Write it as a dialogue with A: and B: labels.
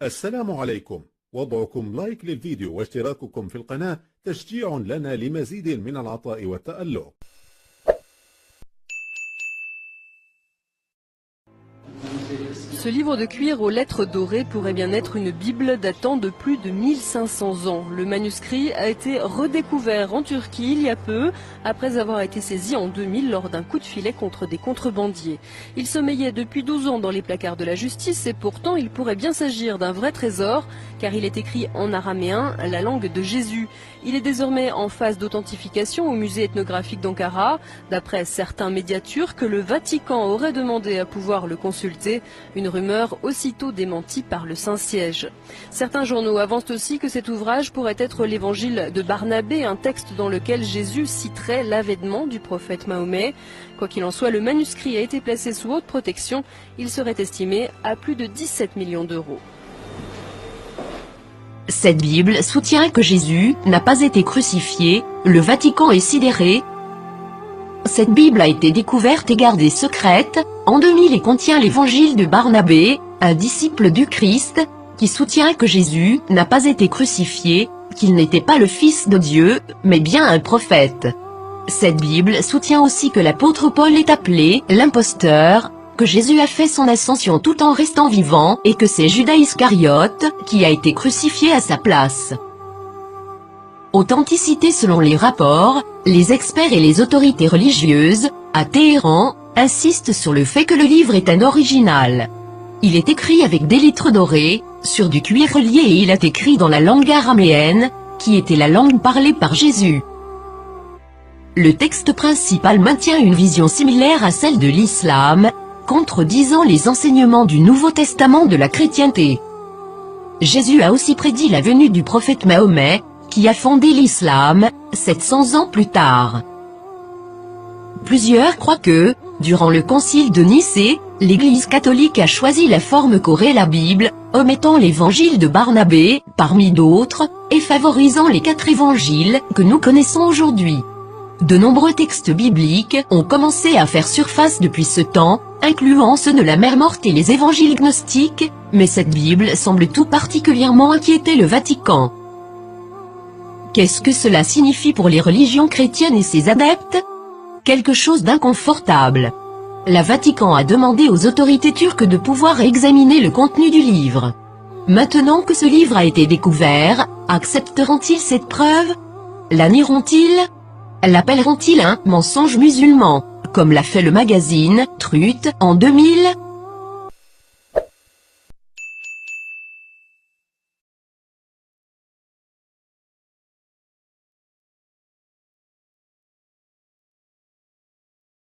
A: السلام عليكم. وضعكم لايك للفيديو واشتراككم في القناة تشجيع لنا لمزيد من العطاء والتألق.
B: Ce livre de cuir aux lettres dorées pourrait bien être une Bible datant de plus de 1500 ans. Le manuscrit a été redécouvert en Turquie il y a peu, après avoir été saisi en 2000 lors d'un coup de filet contre des contrebandiers. Il sommeillait depuis 12 ans dans les placards de la justice et pourtant il pourrait bien s'agir d'un vrai trésor, car il est écrit en araméen, la langue de Jésus. Il est désormais en phase d'authentification au musée ethnographique d'Ankara. D'après certains médias turcs, le Vatican aurait demandé à pouvoir le consulter. Une rumeur aussitôt démentie par le Saint-Siège. Certains journaux avancent aussi que cet ouvrage pourrait être l'évangile de Barnabé, un texte dans lequel Jésus citerait l'avènement du prophète Mahomet. Quoi qu'il en soit, le manuscrit a été placé sous haute protection. Il serait estimé à plus de 17 millions d'euros.
C: Cette Bible soutient que Jésus n'a pas été crucifié, le Vatican est sidéré. Cette Bible a été découverte et gardée secrète, en 2000 et contient l'évangile de Barnabé, un disciple du Christ, qui soutient que Jésus n'a pas été crucifié, qu'il n'était pas le Fils de Dieu, mais bien un prophète. Cette Bible soutient aussi que l'apôtre Paul est appelé l'imposteur, que Jésus a fait son ascension tout en restant vivant et que c'est Judas Iscariote qui a été crucifié à sa place. Authenticité selon les rapports, les experts et les autorités religieuses, à Téhéran, insistent sur le fait que le livre est un original. Il est écrit avec des lettres dorées, sur du cuir relié et il est écrit dans la langue araméenne, qui était la langue parlée par Jésus. Le texte principal maintient une vision similaire à celle de l'islam, contredisant les enseignements du Nouveau Testament de la chrétienté. Jésus a aussi prédit la venue du prophète Mahomet, qui a fondé l'islam, 700 ans plus tard. Plusieurs croient que, durant le concile de Nicée, l'Église catholique a choisi la forme qu'aurait la Bible, omettant l'évangile de Barnabé, parmi d'autres, et favorisant les 4 évangiles que nous connaissons aujourd'hui. De nombreux textes bibliques ont commencé à faire surface depuis ce temps, incluant ceux de la Mère morte et les évangiles gnostiques, mais cette Bible semble tout particulièrement inquiéter le Vatican. Qu'est-ce que cela signifie pour les religions chrétiennes et ses adeptes? Quelque chose d'inconfortable. Le Vatican a demandé aux autorités turques de pouvoir examiner le contenu du livre. Maintenant que ce livre a été découvert, accepteront-ils cette preuve? La nieront-ils? L'appelleront-ils un mensonge musulman, comme l'a fait le magazine Truth en 2000?